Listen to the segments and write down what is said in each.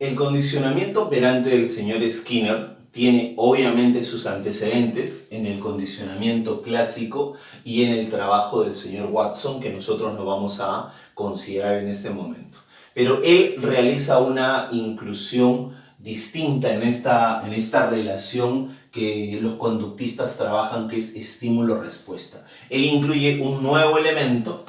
El condicionamiento operante del señor Skinner tiene obviamente sus antecedentes en el condicionamiento clásico y en el trabajo del señor Watson, que nosotros no vamos a considerar en este momento. Pero él realiza una inclusión distinta en esta relación que los conductistas trabajan, que es estímulo-respuesta. Él incluye un nuevo elemento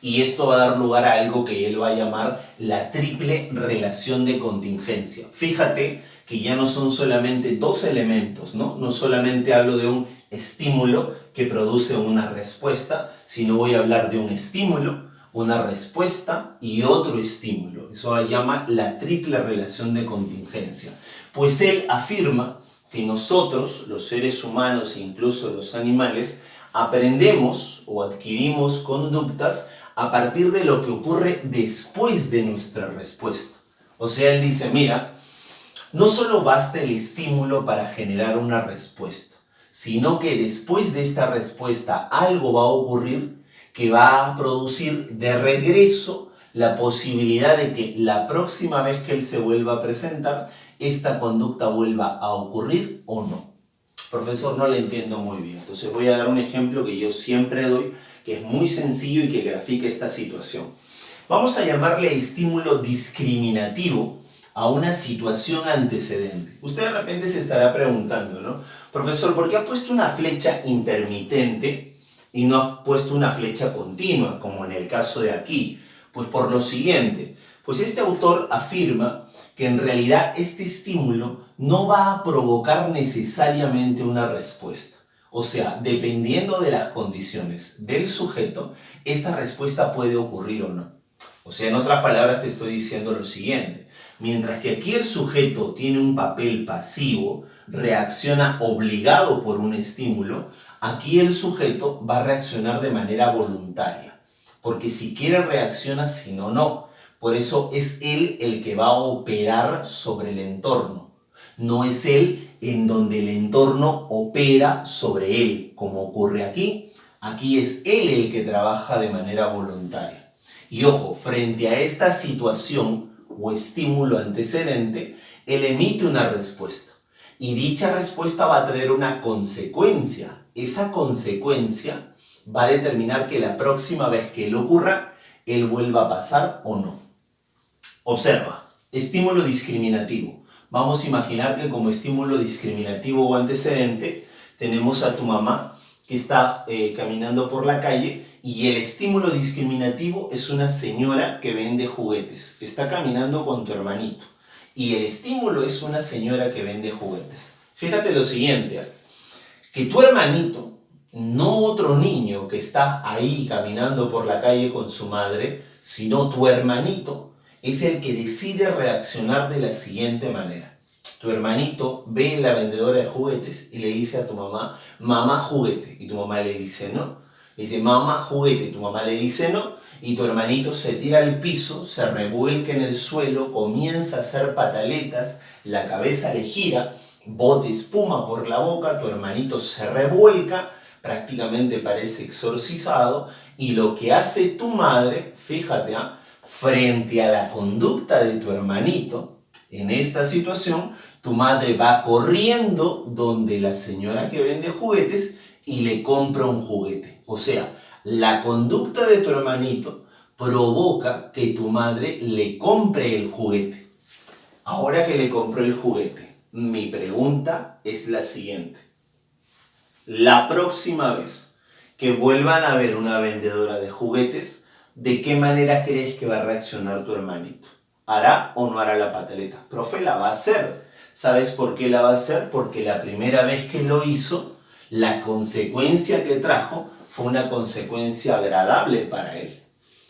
y esto va a dar lugar a algo que él va a llamar la triple relación de contingencia. Fíjate que ya no son solamente dos elementos, ¿no? No solamente hablo de un estímulo que produce una respuesta, sino voy a hablar de un estímulo, una respuesta y otro estímulo. Eso se llama la triple relación de contingencia. Pues él afirma que nosotros, los seres humanos e incluso los animales, aprendemos o adquirimos conductas a partir de lo que ocurre después de nuestra respuesta. O sea, él dice, mira, no solo basta el estímulo para generar una respuesta, sino que después de esta respuesta algo va a ocurrir que va a producir de regreso la posibilidad de que la próxima vez que él se vuelva a presentar, esta conducta vuelva a ocurrir o no. Profesor, no le entiendo muy bien. Entonces voy a dar un ejemplo que yo siempre doy, que es muy sencillo y que grafica esta situación. Vamos a llamarle estímulo discriminativo a una situación antecedente. Usted de repente se estará preguntando, ¿no? Profesor, ¿por qué ha puesto una flecha intermitente y no ha puesto una flecha continua, como en el caso de aquí? Pues por lo siguiente, pues este autor afirma que en realidad este estímulo no va a provocar necesariamente una respuesta. O sea, dependiendo de las condiciones del sujeto, esta respuesta puede ocurrir o no. O sea, en otras palabras te estoy diciendo lo siguiente. Mientras que aquí el sujeto tiene un papel pasivo, reacciona obligado por un estímulo, aquí el sujeto va a reaccionar de manera voluntaria. Porque si quiere reacciona, si no, no. Por eso es él el que va a operar sobre el entorno. No es él en donde el entorno opera sobre él, como ocurre aquí. Aquí es él el que trabaja de manera voluntaria. Y ojo, frente a esta situación o estímulo antecedente, él emite una respuesta. Y dicha respuesta va a traer una consecuencia. Esa consecuencia va a determinar que la próxima vez que él ocurra, él vuelva a pasar o no. Observa, estímulo discriminativo. Vamos a imaginar que como estímulo discriminativo o antecedente tenemos a tu mamá que está caminando por la calle y el estímulo discriminativo es una señora que vende juguetes. Está caminando con tu hermanito y el estímulo es una señora que vende juguetes. Fíjate lo siguiente, que tu hermanito, no otro niño que está ahí caminando por la calle con su madre, sino tu hermanito, es el que decide reaccionar de la siguiente manera. Tu hermanito ve a la vendedora de juguetes y le dice a tu mamá, mamá juguete, y tu mamá le dice no. Le dice, mamá juguete, y tu mamá le dice no, y tu hermanito se tira al piso, se revuelca en el suelo, comienza a hacer pataletas, la cabeza le gira, bota espuma por la boca, tu hermanito se revuelca, prácticamente parece exorcizado, y lo que hace tu madre, fíjate, frente a la conducta de tu hermanito, en esta situación, tu madre va corriendo donde la señora que vende juguetes y le compra un juguete. O sea, la conducta de tu hermanito provoca que tu madre le compre el juguete. Ahora que le compró el juguete, mi pregunta es la siguiente. La próxima vez que vuelvan a ver una vendedora de juguetes, ¿de qué manera crees que va a reaccionar tu hermanito? ¿Hará o no hará la pataleta? Profe, la va a hacer. ¿Sabes por qué la va a hacer? Porque la primera vez que lo hizo, la consecuencia que trajo fue una consecuencia agradable para él.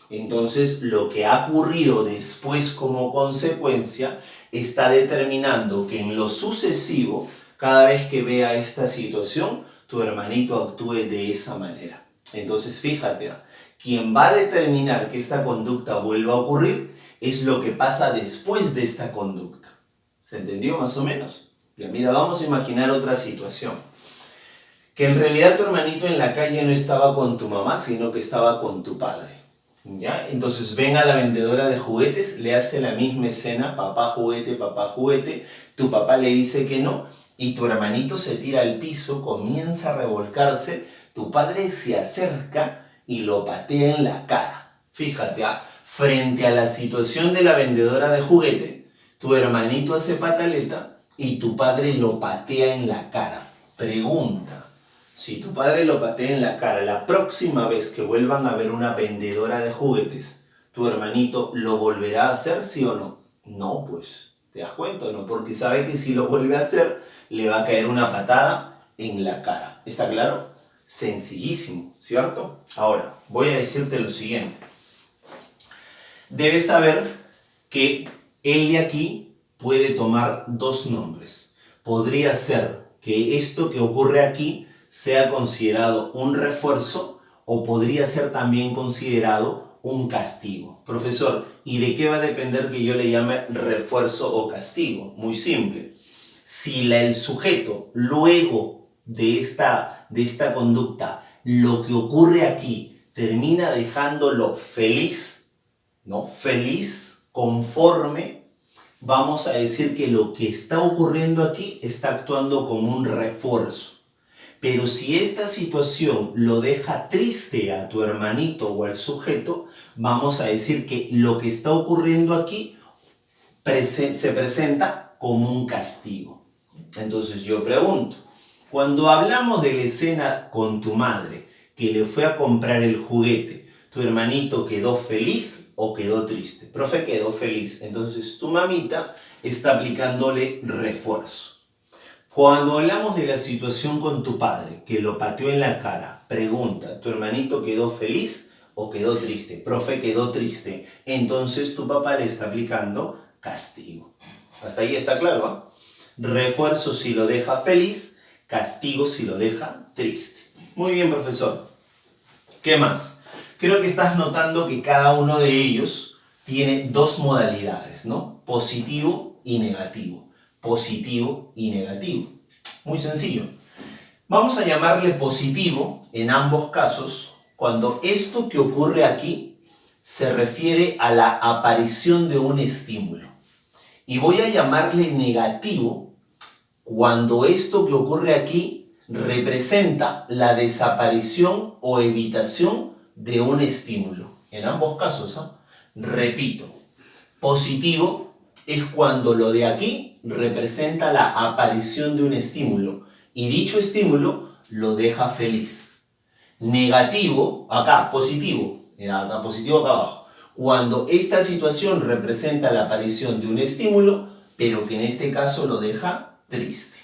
Entonces, lo que ha ocurrido después como consecuencia está determinando que en lo sucesivo, cada vez que vea esta situación, tu hermanito actúe de esa manera. Entonces, fíjate, quien va a determinar que esta conducta vuelva a ocurrir es lo que pasa después de esta conducta. ¿Se entendió más o menos? Ya, mira, vamos a imaginar otra situación. Que en realidad tu hermanito en la calle no estaba con tu mamá, sino que estaba con tu padre. ¿Ya? Entonces ven a la vendedora de juguetes, le hace la misma escena, papá juguete, tu papá le dice que no, y tu hermanito se tira al piso, comienza a revolcarse, tu padre se acerca y lo patea en la cara. Fíjate, frente a la situación de la vendedora de juguete, tu hermanito hace pataleta y tu padre lo patea en la cara. Pregunta. Si tu padre lo patea en la cara, la próxima vez que vuelvan a ver una vendedora de juguetes, ¿tu hermanito lo volverá a hacer, sí o no? No, pues, ¿te das cuenta o no? Porque sabe que si lo vuelve a hacer, le va a caer una patada en la cara. ¿Está claro? Sencillísimo, ¿cierto? Ahora, voy a decirte lo siguiente. Debes saber que el de aquí puede tomar dos nombres. Podría ser que esto que ocurre aquí sea considerado un refuerzo o podría ser también considerado un castigo. Profesor, ¿y de qué va a depender que yo le llame refuerzo o castigo? Muy simple. Si el sujeto luego de esta conducta, lo que ocurre aquí, termina dejándolo feliz, ¿no? Feliz, conforme, vamos a decir que lo que está ocurriendo aquí está actuando como un refuerzo. Pero si esta situación lo deja triste a tu hermanito o al sujeto, vamos a decir que lo que está ocurriendo aquí se presenta como un castigo. Entonces yo pregunto, cuando hablamos de la escena con tu madre, que le fue a comprar el juguete, ¿tu hermanito quedó feliz o quedó triste? Profe, quedó feliz. Entonces tu mamita está aplicándole refuerzo. Cuando hablamos de la situación con tu padre, que lo pateó en la cara, pregunta, ¿tu hermanito quedó feliz o quedó triste? Profe, quedó triste. Entonces tu papá le está aplicando castigo. Hasta ahí está claro, ¿eh? Refuerzo si lo deja feliz, castigo si lo deja triste. Muy bien, profesor. ¿Qué más? Creo que estás notando que cada uno de ellos tiene dos modalidades, ¿no? Positivo y negativo. Positivo y negativo. Muy sencillo. Vamos a llamarle positivo en ambos casos cuando esto que ocurre aquí se refiere a la aparición de un estímulo. Y voy a llamarle negativo cuando esto que ocurre aquí representa la desaparición o evitación de un estímulo. En ambos casos, ¿eh? Repito, positivo es cuando lo de aquí representa la aparición de un estímulo y dicho estímulo lo deja feliz. Negativo, acá, positivo, acá positivo acá abajo, cuando esta situación representa la aparición de un estímulo, pero que en este caso lo deja triste.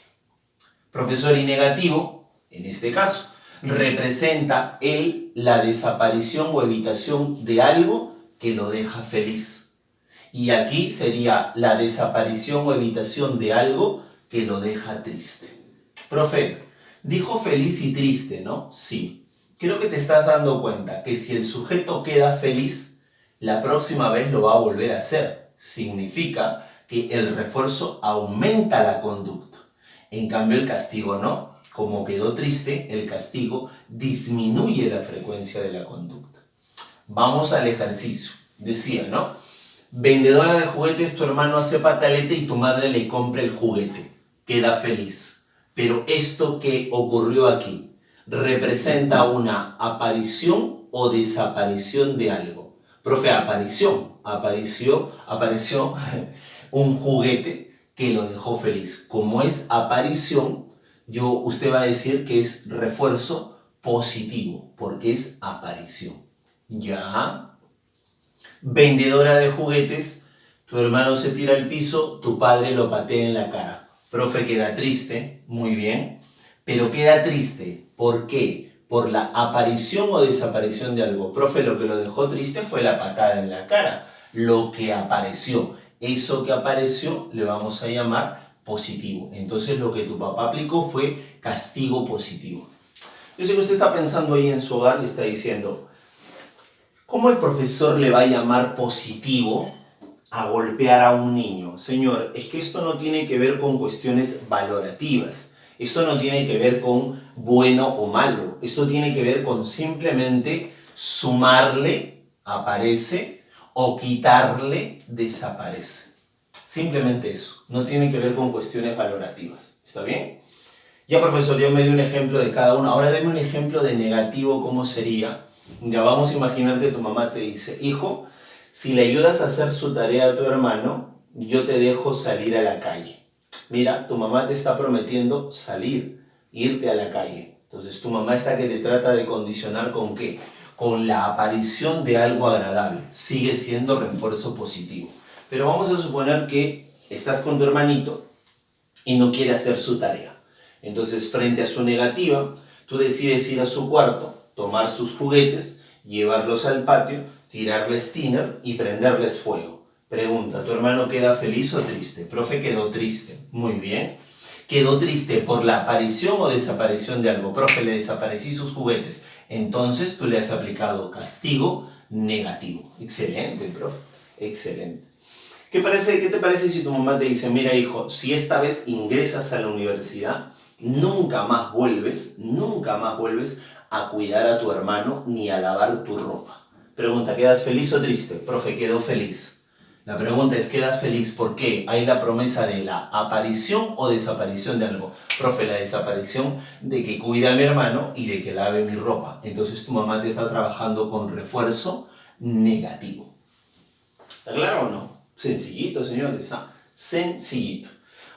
Profesor, y negativo, en este caso, representa la desaparición o evitación de algo que lo deja feliz. Y aquí sería la desaparición o evitación de algo que lo deja triste. Profe, dijo feliz y triste, ¿no? Sí. Creo que te estás dando cuenta que si el sujeto queda feliz, la próxima vez lo va a volver a hacer. Significa que el refuerzo aumenta la conducta. En cambio, el castigo no. Como quedó triste, el castigo disminuye la frecuencia de la conducta. Vamos al ejercicio. Decía, ¿no? Vendedora de juguetes, tu hermano hace pataleta y tu madre le compra el juguete. Queda feliz. Pero esto que ocurrió aquí representa una aparición o desaparición de algo. Profe, aparición. Apareció un juguete que lo dejó feliz. Como es aparición, usted va a decir que es refuerzo positivo, porque es aparición. ¿Ya? Vendedora de juguetes, tu hermano se tira al piso, tu padre lo patea en la cara. Profe, queda triste, muy bien, pero queda triste. ¿Por qué? Por la aparición o desaparición de algo. Profe, lo que lo dejó triste fue la patada en la cara, lo que apareció. Eso que apareció le vamos a llamar positivo. Entonces lo que tu papá aplicó fue castigo positivo. Yo sé que usted está pensando ahí en su hogar y está diciendo, ¿cómo el profesor le va a llamar positivo a golpear a un niño? Señor, es que esto no tiene que ver con cuestiones valorativas. Esto no tiene que ver con bueno o malo. Esto tiene que ver con simplemente sumarle aparece, o quitarle, desaparece. Simplemente eso, no tiene que ver con cuestiones valorativas. ¿Está bien? Ya, profesor, yo me di un ejemplo de cada uno. Ahora deme un ejemplo de negativo, ¿cómo sería? Ya vamos a imaginar que tu mamá te dice, hijo, si le ayudas a hacer su tarea a tu hermano, yo te dejo salir a la calle. Mira, tu mamá te está prometiendo salir, irte a la calle. Entonces tu mamá está que te trata de condicionar ¿con qué? Con la aparición de algo agradable. Sigue siendo refuerzo positivo. Pero vamos a suponer que estás con tu hermanito y no quiere hacer su tarea. Entonces, frente a su negativa, tú decides ir a su cuarto, tomar sus juguetes, llevarlos al patio, tirarles tiner y prenderles fuego. Pregunta, ¿tu hermano queda feliz o triste? Profe, quedó triste. Muy bien. ¿Quedó triste por la aparición o desaparición de algo? Profe, le desaparecí sus juguetes. Entonces, tú le has aplicado castigo negativo. Excelente, profe. Excelente. ¿Qué te parece si tu mamá te dice, mira hijo, si esta vez ingresas a la universidad, nunca más vuelves a cuidar a tu hermano ni a lavar tu ropa? Pregunta, ¿quedas feliz o triste? Profe, quedo feliz. La pregunta es, ¿quedas feliz? ¿Por qué? Hay la promesa de la aparición o desaparición de algo. Profe, la desaparición de que cuide a mi hermano y de que lave mi ropa. Entonces tu mamá te está trabajando con refuerzo negativo. ¿Está claro o no? Sencillito, señores, ¿ah? Sencillito.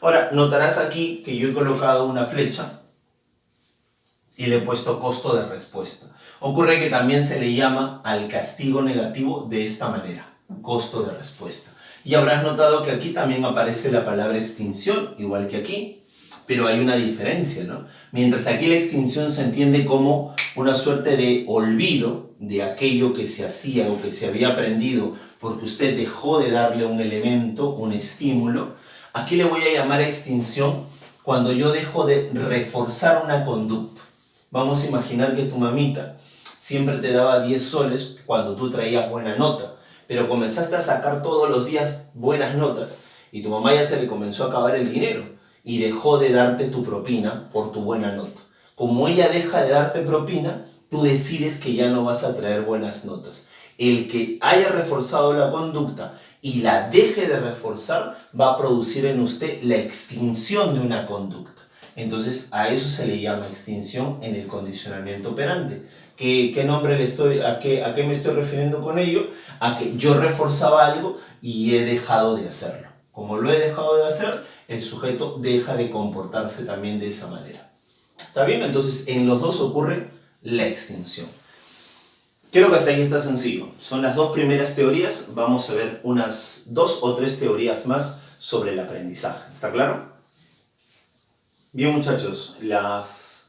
Ahora, notarás aquí que yo he colocado una flecha y le he puesto costo de respuesta. Ocurre que también se le llama al castigo negativo de esta manera, costo de respuesta. Y habrás notado que aquí también aparece la palabra extinción, igual que aquí, pero hay una diferencia, ¿no? Mientras aquí la extinción se entiende como una suerte de olvido de aquello que se hacía o que se había aprendido porque usted dejó de darle un elemento, un estímulo. Aquí le voy a llamar extinción cuando yo dejo de reforzar una conducta. Vamos a imaginar que tu mamita siempre te daba 10 soles cuando tú traías buena nota, pero comenzaste a sacar todos los días buenas notas y tu mamá ya se le comenzó a acabar el dinero y dejó de darte tu propina por tu buena nota. Como ella deja de darte propina, tú decides que ya no vas a traer buenas notas. El que haya reforzado la conducta y la deje de reforzar va a producir en usted la extinción de una conducta. Entonces a eso se le llama extinción en el condicionamiento operante. ¿Qué nombre le estoy, a qué me estoy refiriendo con ello? A que yo reforzaba algo y he dejado de hacerlo. Como lo he dejado de hacer, el sujeto deja de comportarse también de esa manera. ¿Está bien? Entonces en los dos ocurre la extinción. Creo que hasta ahí está sencillo. Son las dos primeras teorías. Vamos a ver unas 2 o 3 teorías más sobre el aprendizaje. ¿Está claro? Bien, muchachos, las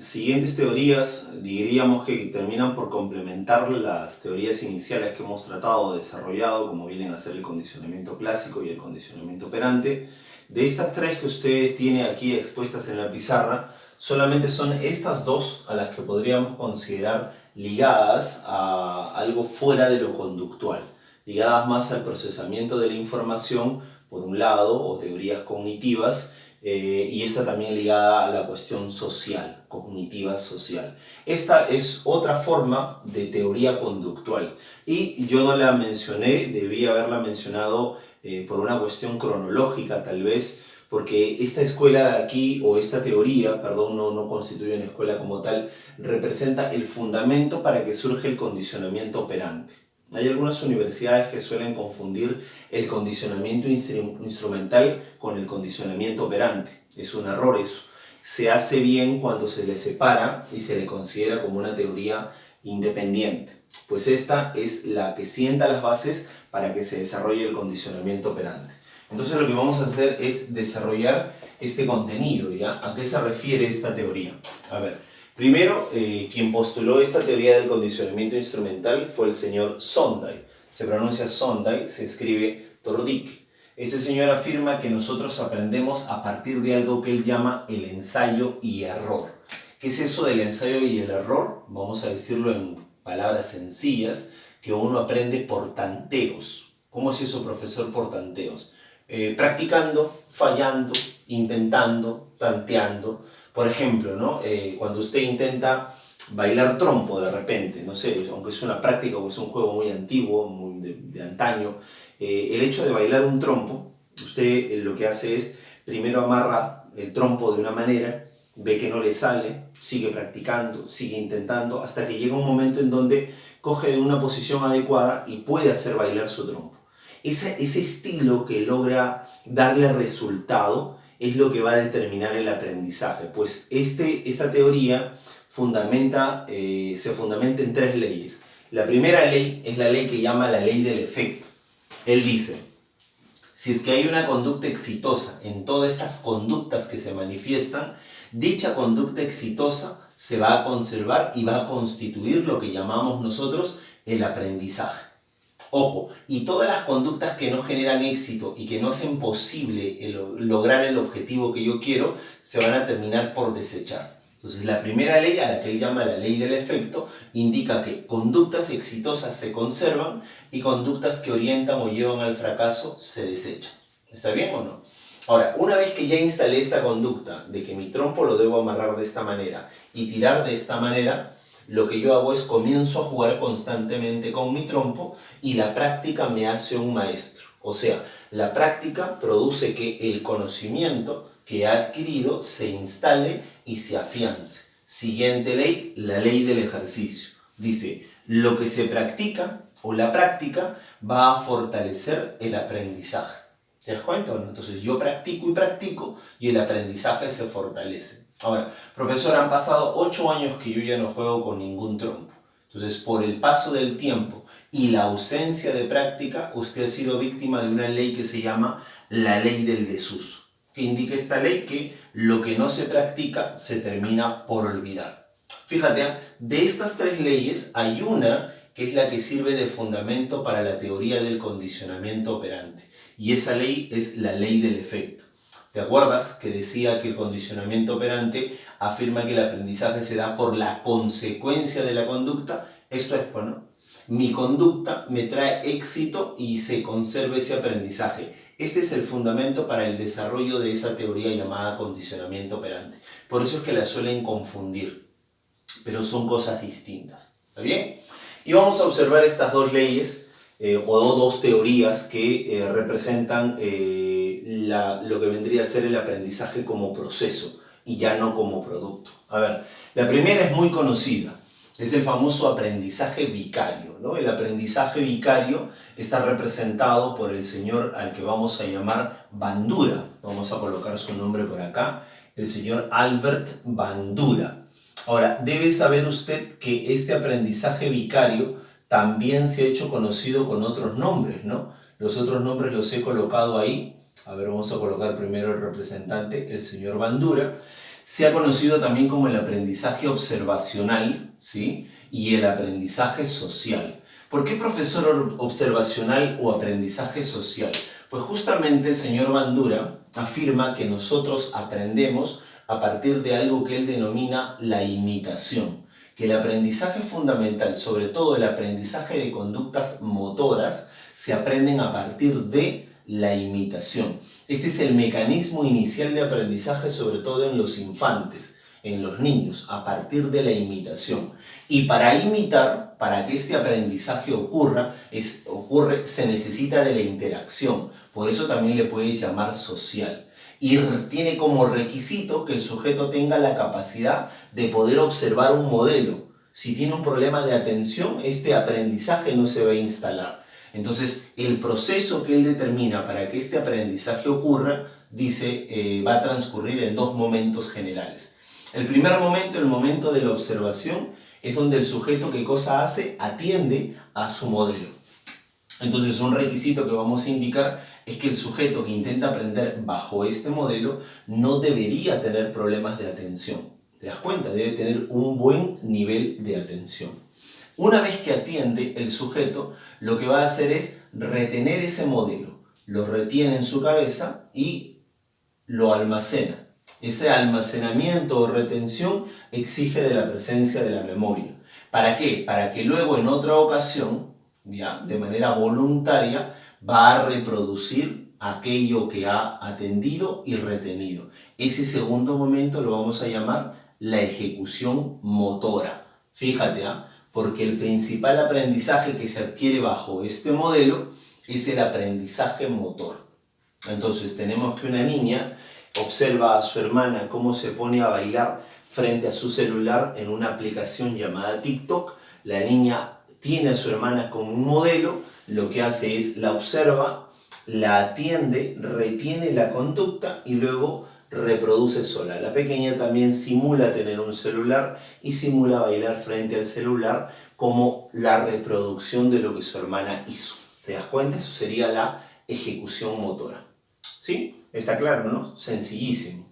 siguientes teorías diríamos que terminan por complementar las teorías iniciales que hemos tratado de desarrollado, como vienen a ser el condicionamiento clásico y el condicionamiento operante. De estas 3 que usted tiene aquí expuestas en la pizarra, solamente son estas 2 a las que podríamos considerar ligadas a algo fuera de lo conductual, ligadas más al procesamiento de la información, por un lado, o teorías cognitivas, y esta también ligada a la cuestión social, cognitiva social. Esta es otra forma de teoría conductual y yo no la mencioné, debí haberla mencionado por una cuestión cronológica tal vez, porque esta escuela de aquí, o esta teoría, perdón, no constituye una escuela como tal, representa el fundamento para que surja el condicionamiento operante. Hay algunas universidades que suelen confundir el condicionamiento instrumental con el condicionamiento operante. Es un error eso. Se hace bien cuando se le separa y se le considera como una teoría independiente. Pues esta es la que sienta las bases para que se desarrolle el condicionamiento operante. Entonces lo que vamos a hacer es desarrollar este contenido, ¿ya? ¿A qué se refiere esta teoría? A ver. Primero, quien postuló esta teoría del condicionamiento instrumental fue el señor Sondai. Se pronuncia Sondai, se escribe Tordik. Este señor afirma que nosotros aprendemos a partir de algo que él llama el ensayo y error. ¿Qué es eso del ensayo y el error? Vamos a decirlo en palabras sencillas, que uno aprende por tanteos. ¿Cómo es eso, profesor, por tanteos? Practicando, fallando, intentando, tanteando. Por ejemplo, ¿no? Cuando usted intenta bailar trompo de repente, no sé, aunque es una práctica o es un juego muy antiguo, muy de antaño, el hecho de bailar un trompo, usted lo que hace es, primero amarra el trompo de una manera, ve que no le sale, sigue practicando, sigue intentando, hasta que llega un momento en donde coge una posición adecuada y puede hacer bailar su trompo. Ese estilo que logra darle resultado es lo que va a determinar el aprendizaje. Pues esta teoría se fundamenta en 3 leyes. La primera ley es la ley que llama la ley del efecto. Él dice, si es que hay una conducta exitosa en todas estas conductas que se manifiestan, dicha conducta exitosa se va a conservar y va a constituir lo que llamamos nosotros el aprendizaje. Ojo, y todas las conductas que no generan éxito y que no hacen posible lograr el objetivo que yo quiero, se van a terminar por desechar. Entonces, la primera ley, a la que él llama la ley del efecto, indica que conductas exitosas se conservan y conductas que orientan o llevan al fracaso se desechan. ¿Está bien o no? Ahora, una vez que ya instalé esta conducta de que mi trompo lo debo amarrar de esta manera y tirar de esta manera, lo que yo hago es comienzo a jugar constantemente con mi trompo y la práctica me hace un maestro. O sea, la práctica produce que el conocimiento que he adquirido se instale y se afiance. Siguiente ley, la ley del ejercicio. Dice, lo que se practica o la práctica va a fortalecer el aprendizaje. ¿Te das cuenta? Entonces yo practico y el aprendizaje se fortalece. Ahora, profesor, han pasado 8 años que yo ya no juego con ningún trompo. Entonces, por el paso del tiempo y la ausencia de práctica, usted ha sido víctima de una ley que se llama la ley del desuso. Que indica esta ley que lo que no se practica se termina por olvidar. Fíjate, de estas 3 leyes hay una que es la que sirve de fundamento para la teoría del condicionamiento operante. Y esa ley es la ley del efecto. ¿Te acuerdas que decía que el condicionamiento operante afirma que el aprendizaje se da por la consecuencia de la conducta? Esto es, bueno, mi conducta me trae éxito y se conserva ese aprendizaje. Este es el fundamento para el desarrollo de esa teoría llamada condicionamiento operante. Por eso es que la suelen confundir, pero son cosas distintas. ¿Está bien? Y vamos a observar estas 2 leyes o 2 teorías que representan lo que vendría a ser el aprendizaje como proceso y ya no como producto. A ver, la primera es muy conocida, es el famoso aprendizaje vicario, ¿no? El aprendizaje vicario está representado por el señor al que vamos a llamar Bandura. Vamos a colocar su nombre por acá, el señor Albert Bandura. Ahora, debe saber usted que este aprendizaje vicario también se ha hecho conocido con otros nombres, ¿no? Los otros nombres los he colocado ahí. A ver, vamos a colocar primero el representante, el señor Bandura. Se ha conocido también como el aprendizaje observacional, ¿sí? Y el aprendizaje social. ¿Por qué profesor observacional o aprendizaje social? Pues justamente el señor Bandura afirma que nosotros aprendemos a partir de algo que él denomina la imitación. Que el aprendizaje fundamental, sobre todo el aprendizaje de conductas motoras, se aprenden a partir de la imitación. Este es el mecanismo inicial de aprendizaje, sobre todo en los infantes, en los niños, a partir de la imitación. Y para imitar, para que este aprendizaje ocurra, se necesita de la interacción. Por eso también le puedes llamar social. Y tiene como requisito que el sujeto tenga la capacidad de poder observar un modelo. Si tiene un problema de atención, este aprendizaje no se va a instalar. Entonces, el proceso que él determina para que este aprendizaje ocurra, dice, va a transcurrir en 2 momentos generales. El primer momento, el momento de la observación, es donde el sujeto, ¿qué cosa hace? Atiende a su modelo. Entonces, un requisito que vamos a indicar es que el sujeto que intenta aprender bajo este modelo no debería tener problemas de atención. ¿Te das cuenta? Debe tener un buen nivel de atención. Una vez que atiende el sujeto, lo que va a hacer es retener ese modelo. Lo retiene en su cabeza y lo almacena. Ese almacenamiento o retención exige de la presencia de la memoria. ¿Para qué? Para que luego en otra ocasión, ya, de manera voluntaria, va a reproducir aquello que ha atendido y retenido. Ese segundo momento lo vamos a llamar la ejecución motora. Fíjate, ¿ah? Porque el principal aprendizaje que se adquiere bajo este modelo es el aprendizaje motor. Entonces tenemos que una niña observa a su hermana cómo se pone a bailar frente a su celular en una aplicación llamada TikTok. La niña tiene a su hermana como un modelo, lo que hace es la observa, la atiende, retiene la conducta y luego reproduce sola. La pequeña también simula tener un celular y simula bailar frente al celular como la reproducción de lo que su hermana hizo. ¿Te das cuenta? Eso sería la ejecución motora. ¿Sí? Está claro, ¿no? Sencillísimo.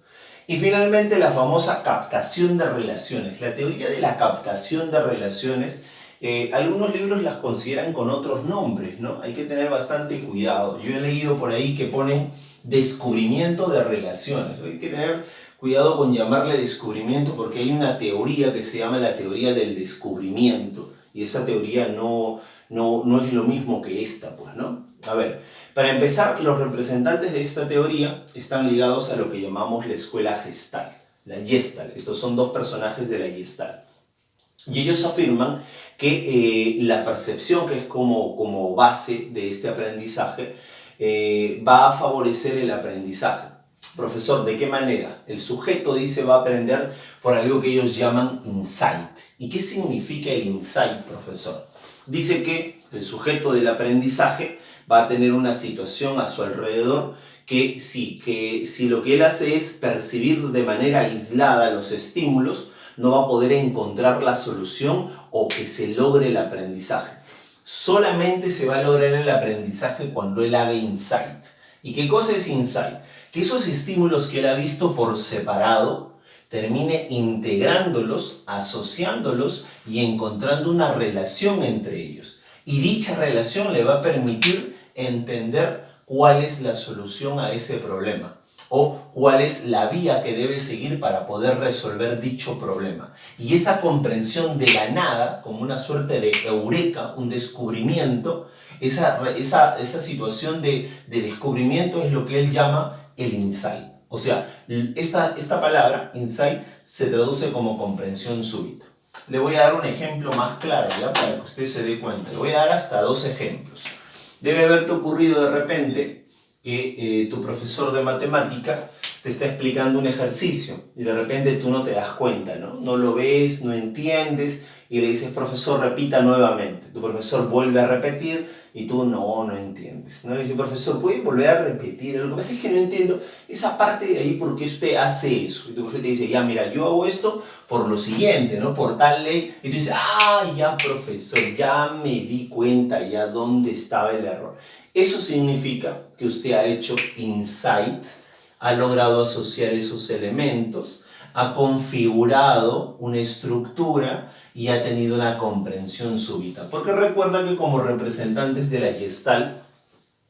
Y finalmente la famosa captación de relaciones. La teoría de la captación de relaciones, algunos libros las consideran con otros nombres, ¿no? Hay que tener bastante cuidado. Yo he leído por ahí que ponen descubrimiento de relaciones. Hay que tener cuidado con llamarle descubrimiento porque hay una teoría que se llama la teoría del descubrimiento. Y esa teoría no es lo mismo que esta, pues, ¿no? A ver, para empezar, los representantes de esta teoría están ligados a lo que llamamos la escuela Gestalt, la Gestalt. Estos son dos personajes de la Gestalt. Y ellos afirman que la percepción, que es como base de este aprendizaje, va a favorecer el aprendizaje. Profesor, ¿de qué manera? El sujeto dice va a aprender por algo que ellos llaman insight. ¿Y qué significa el insight, profesor? Dice que el sujeto del aprendizaje va a tener una situación a su alrededor que si lo que él hace es percibir de manera aislada los estímulos, no va a poder encontrar la solución o que se logre el aprendizaje. Solamente se va a lograr el aprendizaje cuando él haga insight. ¿Y qué cosa es insight? Que esos estímulos que él ha visto por separado termine integrándolos, asociándolos y encontrando una relación entre ellos. Y dicha relación le va a permitir entender cuál es la solución a ese problema o cuál es la vía que debe seguir para poder resolver dicho problema. Y esa comprensión de la nada, como una suerte de eureka, un descubrimiento, esa situación de descubrimiento es lo que él llama el insight. O sea, esta palabra, insight, se traduce como comprensión súbita. Le voy a dar un ejemplo más claro, ¿ya? Para que usted se dé cuenta. Le voy a dar hasta 2 ejemplos. Debe haberte ocurrido de repente que tu profesor de matemática te está explicando un ejercicio y de repente tú no te das cuenta, ¿no? No lo ves, no entiendes y le dices, profesor, repita nuevamente. Tu profesor vuelve a repetir y tú no entiendes, ¿no? Le dice, profesor, ¿puede volver a repetir? Lo que pasa es que no entiendo esa parte de ahí, ¿por qué usted hace eso? Y tu profesor te dice, ya, mira, yo hago esto por lo siguiente, ¿no? Por tal ley. Y tú dices, ya, profesor, ya me di cuenta ya dónde estaba el error. Eso significa que usted ha hecho insight, ha logrado asociar esos elementos, ha configurado una estructura y ha tenido una comprensión súbita. Porque recuerda que como representantes de la Gestalt,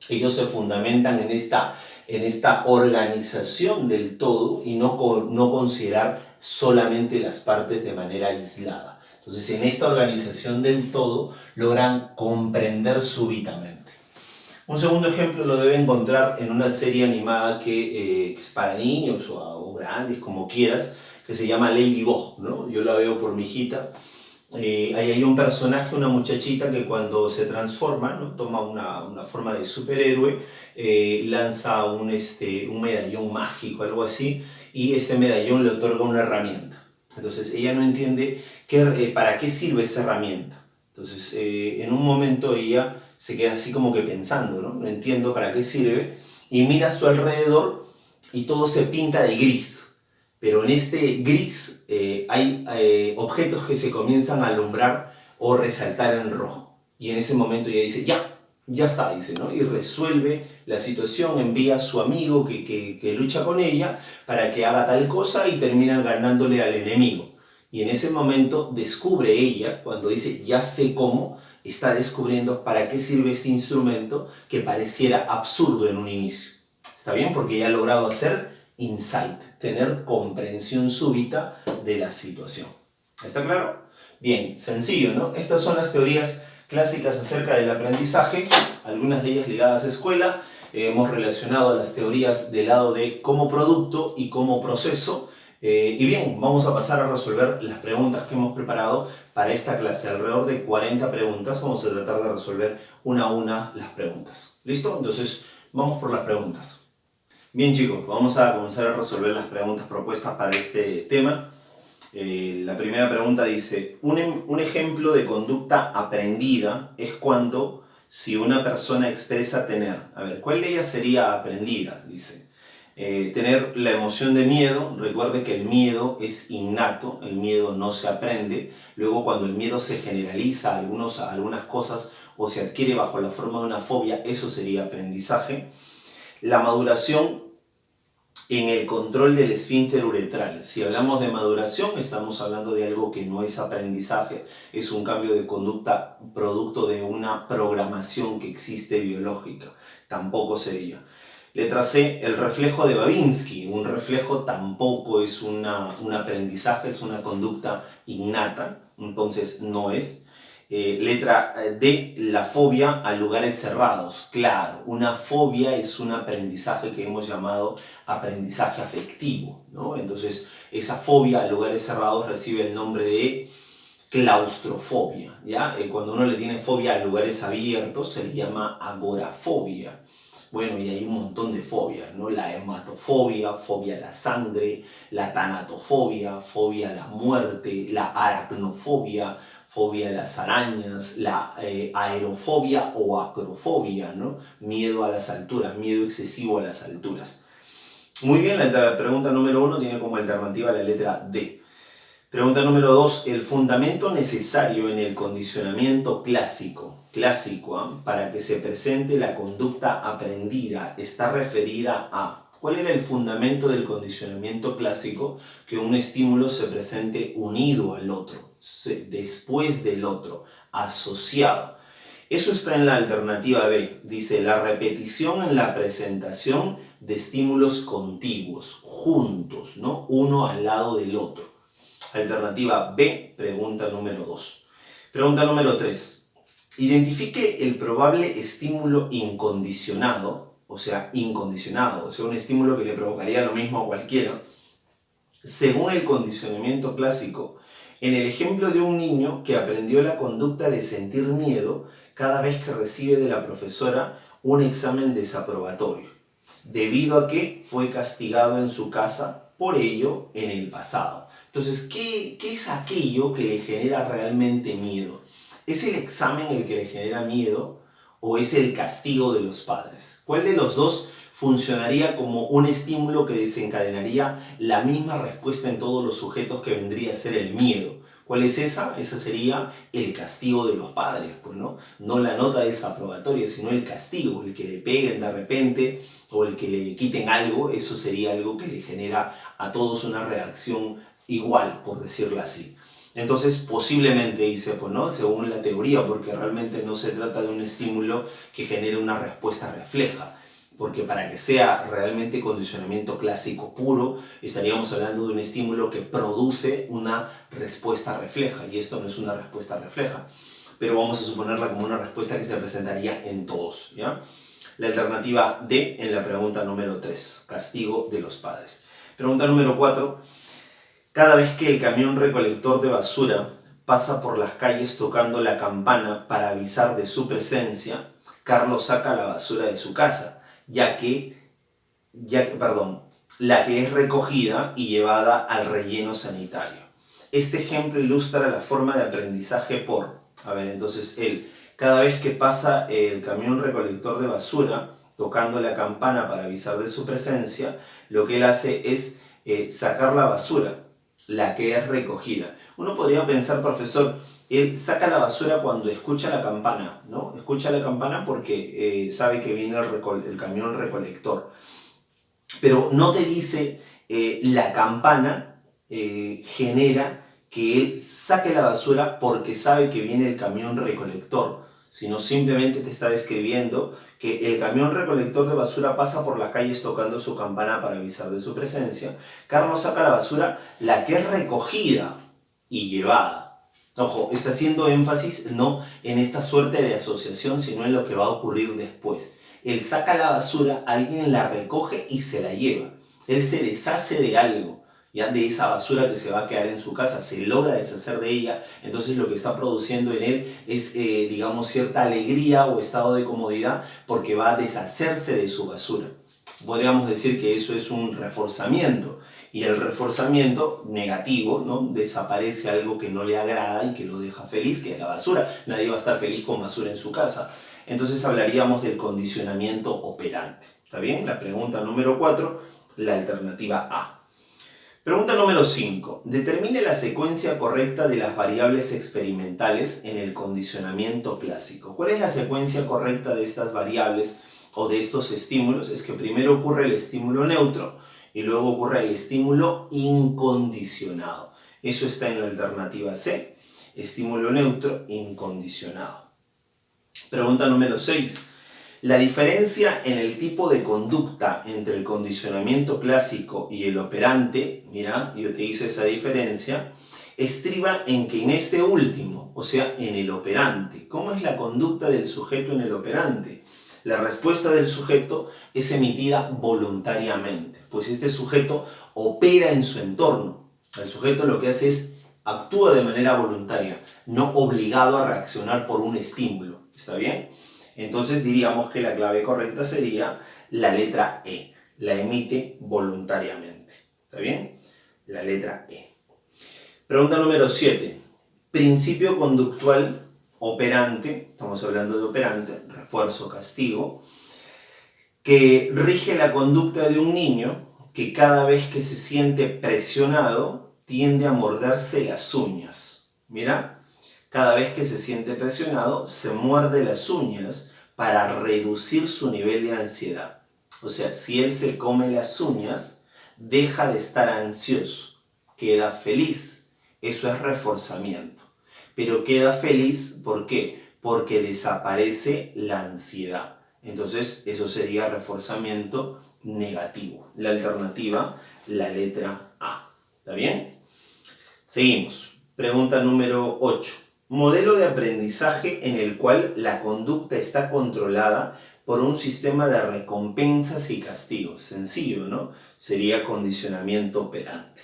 ellos se fundamentan en esta organización del todo y no considerar solamente las partes de manera aislada. Entonces, en esta organización del todo logran comprender súbitamente. Un segundo ejemplo lo debe encontrar en una serie animada que es para niños o grandes, como quieras, que se llama Ladybug, ¿no? Yo la veo por mi hijita. Ahí hay un personaje, una muchachita que cuando se transforma, ¿no? Toma una forma de superhéroe, lanza un medallón mágico, algo así, y este medallón le otorga una herramienta. Entonces ella no entiende para qué sirve esa herramienta. Entonces en un momento ella se queda así como que pensando, ¿no? No entiendo para qué sirve, y mira a su alrededor y todo se pinta de gris. Pero en este gris hay objetos que se comienzan a alumbrar o resaltar en rojo. Y en ese momento ella dice, ya está, dice, ¿no? Y resuelve la situación, envía a su amigo que lucha con ella para que haga tal cosa y termina ganándole al enemigo. Y en ese momento descubre ella, cuando dice, ya sé cómo, está descubriendo para qué sirve este instrumento que pareciera absurdo en un inicio. ¿Está bien? Porque ella ha logrado hacer insight, tener comprensión súbita de la situación. ¿Está claro? Bien, sencillo, ¿no? Estas son las teorías clásicas acerca del aprendizaje, algunas de ellas ligadas a escuela. Hemos relacionado las teorías del lado de como producto y como proceso. Y bien, vamos a pasar a resolver las preguntas que hemos preparado para esta clase, alrededor de 40 preguntas. Vamos a tratar de resolver una a una las preguntas. ¿Listo? Entonces, vamos por las preguntas. Bien chicos, vamos a comenzar a resolver las preguntas propuestas para este tema. La primera pregunta dice, un ejemplo de conducta aprendida es cuando si una persona expresa tener, a ver, ¿cuál de ellas sería aprendida? Dice, tener la emoción de miedo. Recuerde que el miedo es innato, el miedo no se aprende. Luego cuando el miedo se generaliza a algunas cosas o se adquiere bajo la forma de una fobia, eso sería aprendizaje. La maduración en el control del esfínter uretral. Si hablamos de maduración, estamos hablando de algo que no es aprendizaje, es un cambio de conducta producto de una programación que existe biológica. Tampoco sería. Letra C, el reflejo de Babinski. Un reflejo tampoco es un aprendizaje, es una conducta innata, entonces no es. Letra D, la fobia a lugares cerrados. Claro, una fobia es un aprendizaje que hemos llamado aprendizaje afectivo, ¿no? Entonces, esa fobia a lugares cerrados recibe el nombre de claustrofobia, ¿ya? Cuando uno le tiene fobia a lugares abiertos, se le llama agorafobia. Bueno, y hay un montón de fobias, ¿no? La hematofobia, fobia a la sangre, la tanatofobia, fobia a la muerte, la aracnofobia, fobia a las arañas, la aerofobia o acrofobia, ¿no? Miedo a las alturas, miedo excesivo a las alturas. Muy bien, la pregunta número 1 tiene como alternativa la letra D. Pregunta número 2, el fundamento necesario en el condicionamiento clásico, para que se presente la conducta aprendida está referida a... ¿Cuál era el fundamento del condicionamiento clásico? Que un estímulo se presente unido al otro, después del otro, asociado. Eso está en la alternativa B. Dice, la repetición en la presentación de estímulos contiguos, juntos, ¿no? Uno al lado del otro. Alternativa B, pregunta número 2. Pregunta número 3. Identifique el probable estímulo incondicionado, o sea, un estímulo que le provocaría lo mismo a cualquiera, según el condicionamiento clásico, en el ejemplo de un niño que aprendió la conducta de sentir miedo cada vez que recibe de la profesora un examen desaprobatorio, debido a que fue castigado en su casa por ello en el pasado. Entonces, ¿qué es aquello que le genera realmente miedo? ¿Es el examen el que le genera miedo o es el castigo de los padres? ¿Cuál de los dos funcionaría como un estímulo que desencadenaría la misma respuesta en todos los sujetos que vendría a ser el miedo? ¿Cuál es esa? Esa sería el castigo de los padres, pues, ¿no? No la nota desaprobatoria, sino el castigo, el que le peguen de repente o el que le quiten algo. Eso sería algo que le genera a todos una reacción igual, por decirlo así. Entonces, posiblemente, dice, pues, ¿no? Según la teoría, porque realmente no se trata de un estímulo que genere una respuesta refleja, porque para que sea realmente condicionamiento clásico puro, estaríamos hablando de un estímulo que produce una respuesta refleja, y esto no es una respuesta refleja, pero vamos a suponerla como una respuesta que se presentaría en todos, ¿ya? La alternativa D en la pregunta número 3, castigo de los padres. Pregunta número 4. Cada vez que el camión recolector de basura pasa por las calles tocando la campana para avisar de su presencia, Carlos saca la basura de su casa, la que es recogida y llevada al relleno sanitario. Este ejemplo ilustra la forma de aprendizaje por, entonces cada vez que pasa el camión recolector de basura tocando la campana para avisar de su presencia, lo que él hace es sacar la basura, la que es recogida. Uno podría pensar, profesor, él saca la basura cuando escucha la campana, ¿no? Escucha la campana porque sabe que viene el camión recolector. Pero no te dice la campana genera que él saque la basura porque sabe que viene el camión recolector, sino simplemente te está describiendo que el camión recolector de basura pasa por las calles tocando su campana para avisar de su presencia. Carlos saca la basura, la que es recogida y llevada. Ojo, está haciendo énfasis no en esta suerte de asociación, sino en lo que va a ocurrir después. Él saca la basura, alguien la recoge y se la lleva. Él se deshace de algo. ya de esa basura que se va a quedar en su casa, se logra deshacer de ella, entonces lo que está produciendo en él es, digamos, cierta alegría o estado de comodidad porque va a deshacerse de su basura. Podríamos decir que eso es un reforzamiento. Y el reforzamiento negativo, ¿no? Desaparece algo que no le agrada y que lo deja feliz, que es la basura. Nadie va a estar feliz con basura en su casa. Entonces hablaríamos del condicionamiento operante. ¿Está bien? La pregunta número 4, la alternativa A. Pregunta número 5. Determine la secuencia correcta de las variables experimentales en el condicionamiento clásico. ¿Cuál es la secuencia correcta de estas variables o de estos estímulos? Es que primero ocurre el estímulo neutro y luego ocurre el estímulo incondicionado. Eso está en la alternativa C. Estímulo neutro incondicionado. Pregunta número 6. La diferencia en el tipo de conducta entre el condicionamiento clásico y el operante, mira, yo te hice esa diferencia, estriba en que en este último, o sea, en el operante, ¿cómo es la conducta del sujeto en el operante? La respuesta del sujeto es emitida voluntariamente, pues este sujeto opera en su entorno. El sujeto lo que hace es actúa de manera voluntaria, no obligado a reaccionar por un estímulo. ¿Está bien? Entonces diríamos que la clave correcta sería la letra E. La emite voluntariamente. ¿Está bien? La letra E. Pregunta número 7. Principio conductual operante, estamos hablando de operante, refuerzo, castigo, que rige la conducta de un niño que cada vez que se siente presionado tiende a morderse las uñas. Mira, cada vez que se siente presionado se muerde las uñas para reducir su nivel de ansiedad. O sea, si él se come las uñas, deja de estar ansioso, queda feliz. Eso es reforzamiento. Pero queda feliz, ¿por qué? Porque desaparece la ansiedad. Entonces, eso sería reforzamiento negativo. La alternativa, la letra A. ¿Está bien? Seguimos. Pregunta número 8. Modelo de aprendizaje en el cual la conducta está controlada por un sistema de recompensas y castigos. Sencillo, ¿no? Sería condicionamiento operante.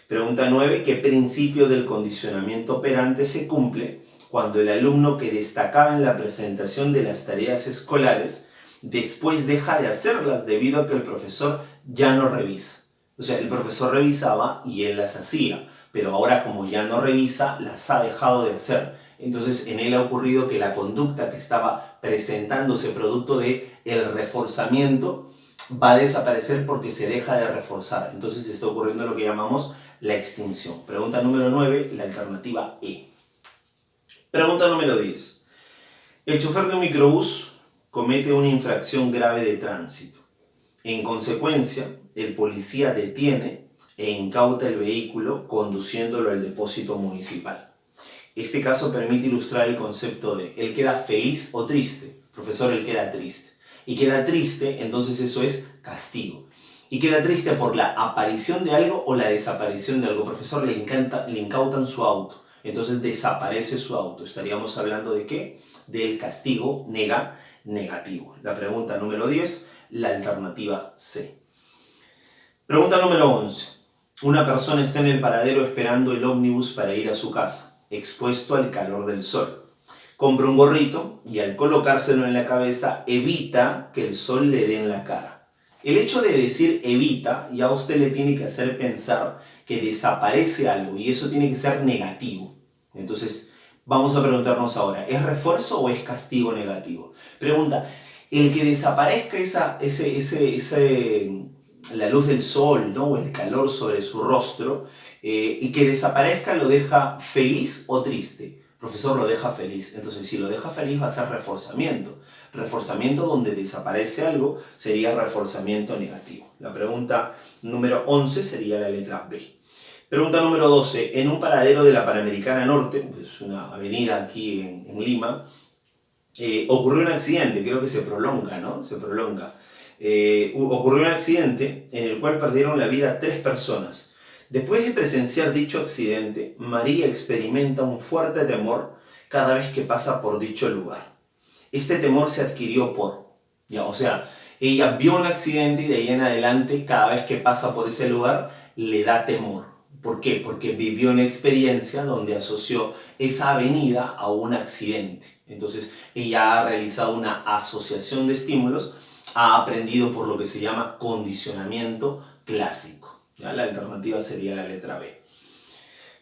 Pregunta 9. ¿Qué principio del condicionamiento operante se cumple cuando el alumno que destacaba en la presentación de las tareas escolares después deja de hacerlas debido a que el profesor ya no revisa? O sea, el profesor revisaba y él las hacía, pero ahora como ya no revisa, las ha dejado de hacer. Entonces en él ha ocurrido que la conducta que estaba presentándose producto de el reforzamiento va a desaparecer porque se deja de reforzar. Entonces está ocurriendo lo que llamamos la extinción. Pregunta número 9, la alternativa E. Pregunta número 10. El chofer de un microbús comete una infracción grave de tránsito. En consecuencia, el policía detiene e incauta el vehículo conduciéndolo al depósito municipal. Este caso permite ilustrar el concepto de él queda feliz o triste. Profesor, él queda triste. Y queda triste, entonces eso es castigo. Y queda triste por la aparición de algo o la desaparición de algo. Profesor, le incautan su auto, entonces desaparece su auto. Estaríamos hablando de ¿qué? Del castigo negativo. La pregunta número 10, la alternativa C. Pregunta número 11. Una persona está en el paradero esperando el ómnibus para ir a su casa, expuesto al calor del sol. Compra un gorrito y al colocárselo en la cabeza evita que el sol le dé en la cara. El hecho de decir evita ya a usted le tiene que hacer pensar que desaparece algo y eso tiene que ser negativo. Entonces vamos a preguntarnos ahora, ¿es refuerzo o es castigo negativo? Pregunta, el que desaparezca la luz del sol, ¿no? O el calor sobre su rostro y que desaparezca lo deja feliz o triste. Profesor, lo deja feliz. Entonces, si lo deja feliz va a ser reforzamiento. Reforzamiento donde desaparece algo sería reforzamiento negativo. La pregunta número 11 sería la letra B. Pregunta número 12. En un paradero de la Panamericana Norte, es una avenida aquí en Lima, ocurrió un accidente, creo que se prolonga, ¿no? Se prolonga. Ocurrió un accidente en el cual perdieron la vida 3 personas. Después de presenciar dicho accidente, María experimenta un fuerte temor cada vez que pasa por dicho lugar. Este temor se adquirió ella vio un accidente y de ahí en adelante, cada vez que pasa por ese lugar, le da temor. ¿Por qué? Porque vivió una experiencia donde asoció esa avenida a un accidente. Entonces, ella ha realizado una asociación de estímulos, ha aprendido por lo que se llama condicionamiento clásico. ¿Ya? La alternativa sería la letra B.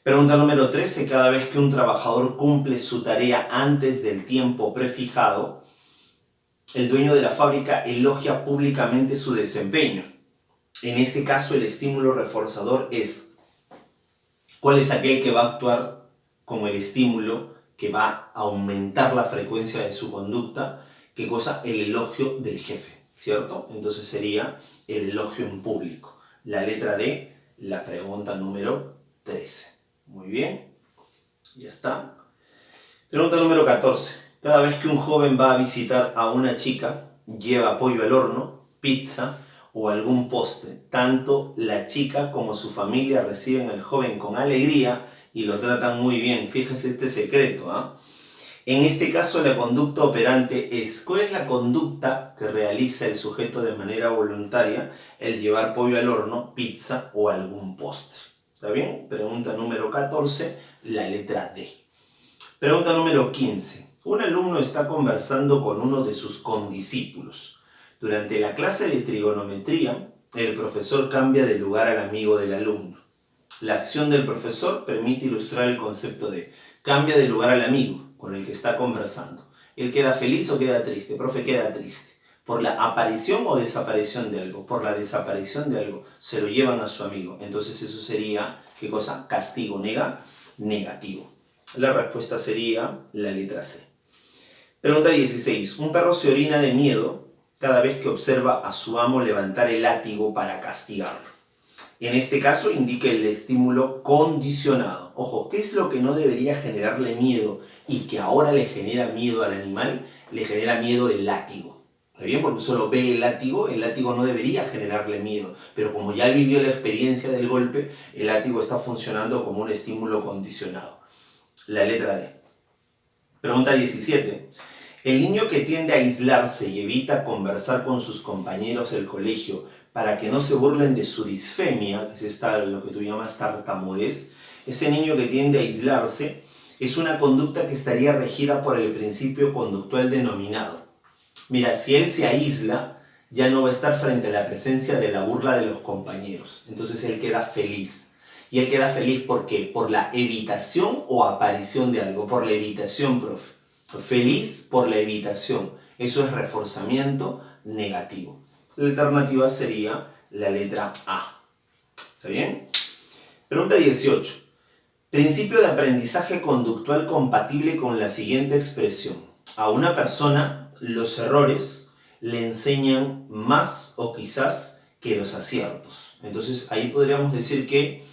Pregunta número 13. Cada vez que un trabajador cumple su tarea antes del tiempo prefijado, el dueño de la fábrica elogia públicamente su desempeño. En este caso, el estímulo reforzador es: ¿cuál es aquel que va a actuar como el estímulo que va a aumentar la frecuencia de su conducta? ¿Qué cosa? El elogio del jefe, ¿cierto? Entonces sería el elogio en público. La letra D, la pregunta número 13. Muy bien, ya está. Pregunta número 14. Cada vez que un joven va a visitar a una chica, lleva pollo al horno, pizza o algún postre. Tanto la chica como su familia reciben al joven con alegría y lo tratan muy bien. Fíjese este secreto, ¿ah? En este caso, la conducta operante es: ¿cuál es la conducta que realiza el sujeto de manera voluntaria? El llevar pollo al horno, pizza o algún postre. ¿Está bien? Pregunta número 14, la letra D. Pregunta número 15. Un alumno está conversando con uno de sus condiscípulos. Durante la clase de trigonometría, el profesor cambia de lugar al amigo del alumno. La acción del profesor permite ilustrar el concepto de cambia de lugar al amigo con el que está conversando. ¿Él queda feliz o queda triste? Profe, queda triste. ¿Por la aparición o desaparición de algo? Por la desaparición de algo. Se lo llevan a su amigo. Entonces eso sería, ¿qué cosa? Castigo, negativo. La respuesta sería la letra C. Pregunta 16. Un perro se orina de miedo cada vez que observa a su amo levantar el látigo para castigarlo. En este caso indica el estímulo condicionado. Ojo, ¿qué es lo que no debería generarle miedo y que ahora le genera miedo al animal? Le genera miedo el látigo. ¿Está bien? Porque solo ve el látigo no debería generarle miedo. Pero como ya vivió la experiencia del golpe, el látigo está funcionando como un estímulo condicionado. La letra D. Pregunta 17. El niño que tiende a aislarse y evita conversar con sus compañeros del colegio para que no se burlen de su disfemia, que es lo que tú llamas tartamudez, ese niño que tiende a aislarse es una conducta que estaría regida por el principio conductual denominado. Mira, si él se aísla, ya no va a estar frente a la presencia de la burla de los compañeros. Entonces él queda feliz. ¿Y él queda feliz por qué? ¿Por la evitación o aparición de algo? Por la evitación, profe. Feliz por la evitación. Eso es reforzamiento negativo. La alternativa sería la letra A. ¿Está bien? Pregunta 18. Principio de aprendizaje conductual compatible con la siguiente expresión. A una persona los errores le enseñan más o quizás que los aciertos. Entonces ahí podríamos decir que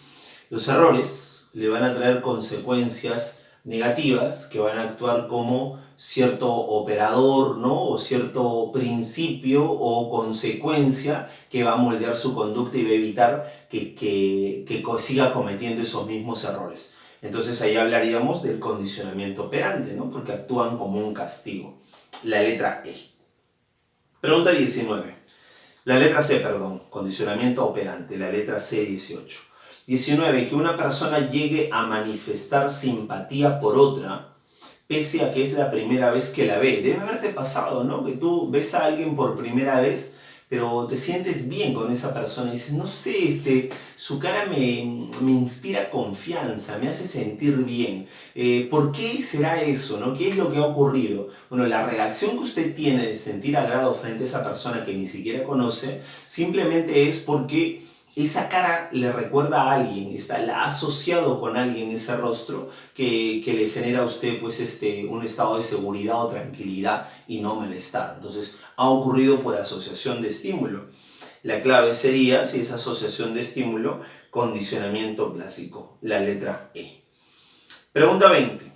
los errores le van a traer consecuencias negativas que van a actuar como cierto operador, ¿no? O cierto principio o consecuencia que va a moldear su conducta y va a evitar que siga cometiendo esos mismos errores. Entonces ahí hablaríamos del condicionamiento operante, ¿no? Porque actúan como un castigo. La letra E. Pregunta 19. La letra C, perdón, condicionamiento operante. La letra C, 18. 19. Que una persona llegue a manifestar simpatía por otra, pese a que es la primera vez que la ve. Debe haberte pasado, ¿no? Que tú ves a alguien por primera vez, pero te sientes bien con esa persona y dices, no sé, su cara me inspira confianza, me hace sentir bien. ¿Por qué será eso, no? ¿Qué es lo que ha ocurrido? Bueno, la reacción que usted tiene de sentir agrado frente a esa persona que ni siquiera conoce, simplemente es porque esa cara le recuerda a alguien, la ha asociado con alguien ese rostro que le genera a usted pues, un estado de seguridad o tranquilidad y no malestar. Entonces ha ocurrido por asociación de estímulo. La clave sería, si es asociación de estímulo, condicionamiento clásico, la letra E. Pregunta 20.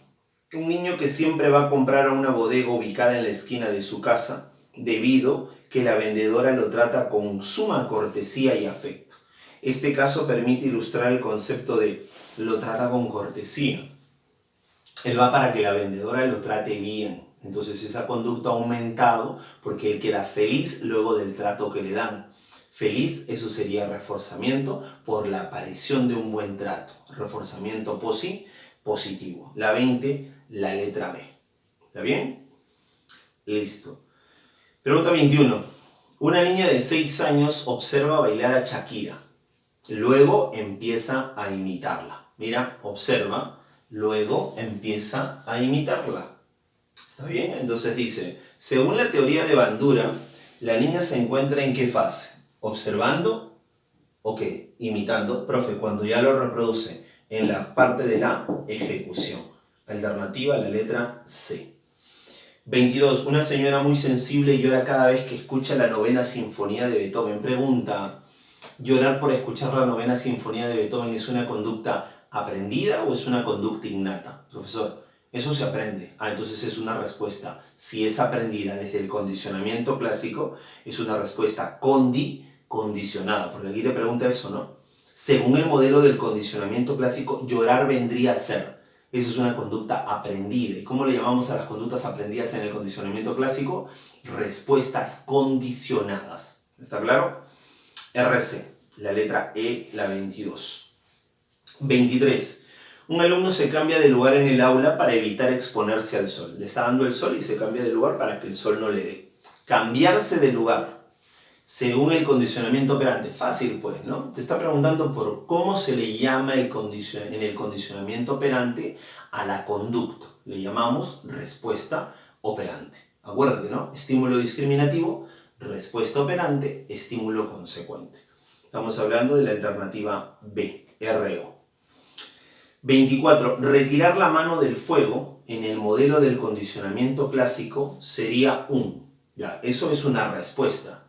Un niño que siempre va a comprar a una bodega ubicada en la esquina de su casa debido que la vendedora lo trata con suma cortesía y afecto. Este caso permite ilustrar el concepto de lo trata con cortesía. Él va para que la vendedora lo trate bien. Entonces esa conducta ha aumentado porque él queda feliz luego del trato que le dan. Feliz, eso sería reforzamiento por la aparición de un buen trato. Reforzamiento positivo. La 20, la letra B. ¿Está bien? Listo. Pregunta 21. Una niña de 6 años observa bailar a Shakira. Luego empieza a imitarla. Mira, observa, luego empieza a imitarla. ¿Está bien? Entonces dice, según la teoría de Bandura, la niña se encuentra ¿en qué fase? ¿Observando o qué? Imitando. Profe, cuando ya lo reproduce en la parte de la ejecución. Alternativa, la letra C. 22. Una señora muy sensible llora cada vez que escucha la novena sinfonía de Beethoven. Pregunta, ¿llorar por escuchar la novena sinfonía de Beethoven es una conducta aprendida o es una conducta innata? Profesor, eso se aprende. Entonces es una respuesta. Si es aprendida desde el condicionamiento clásico, es una respuesta condicionada. Porque aquí te pregunta eso, ¿no? Según el modelo del condicionamiento clásico, llorar vendría a ser. Eso es una conducta aprendida. ¿Y cómo le llamamos a las conductas aprendidas en el condicionamiento clásico? Respuestas condicionadas. ¿Está claro? RC, la letra E, la 22. 23. Un alumno se cambia de lugar en el aula para evitar exponerse al sol. Le está dando el sol y se cambia de lugar para que el sol no le dé. Cambiarse de lugar, según el condicionamiento operante. Fácil, pues, ¿no? Te está preguntando por cómo se le llama en el condicionamiento operante a la conducta. Le llamamos respuesta operante. Acuérdate, ¿no? Estímulo discriminativo, respuesta operante, estímulo consecuente. Estamos hablando de la alternativa B, RO. 24. Retirar la mano del fuego en el modelo del condicionamiento clásico sería un. Ya, eso es una respuesta.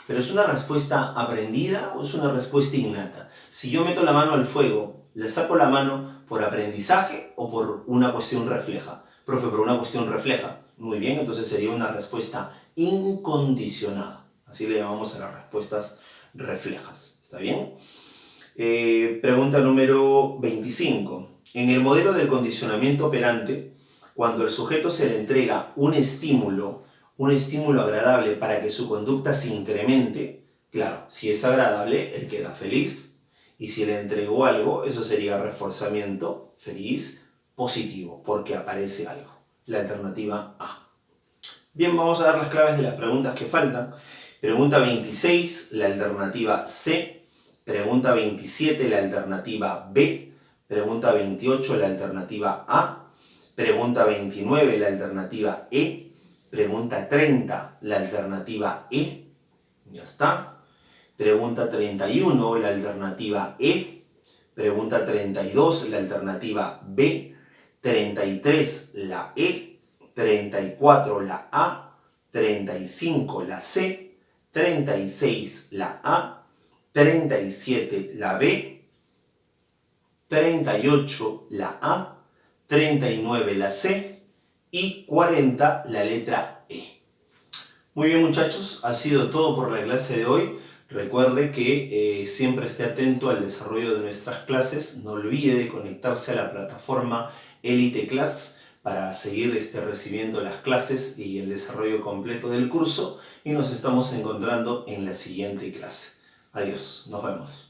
¿Pero es una respuesta aprendida o es una respuesta innata? Si yo meto la mano al fuego, ¿le saco la mano por aprendizaje o por una cuestión refleja? Profe, por una cuestión refleja. Muy bien, entonces sería una respuesta incondicionada. Así le llamamos a las respuestas reflejas. ¿Está bien? Pregunta número 25. En el modelo del condicionamiento operante, cuando al sujeto se le entrega un estímulo agradable para que su conducta se incremente, claro, si es agradable, él queda feliz. Y si le entregó algo, eso sería reforzamiento feliz positivo, porque aparece algo. La alternativa A. Bien, vamos a dar las claves de las preguntas que faltan. Pregunta 26, la alternativa C. Pregunta 27, la alternativa B. Pregunta 28, la alternativa A. Pregunta 29, la alternativa E. Pregunta 30, la alternativa E. Ya está. Pregunta 31, la alternativa E. Pregunta 32, la alternativa B. 33, la E. 34, la A. 35, la C. 36, la A. 37, la B. 38, la A. 39, la C. Y 40, la letra E. Muy bien, muchachos, ha sido todo por la clase de hoy. Recuerde que siempre esté atento al desarrollo de nuestras clases. No olvide de conectarse a la plataforma Elite Class para seguir recibiendo las clases y el desarrollo completo del curso. Y nos estamos encontrando en la siguiente clase. Adiós, nos vemos.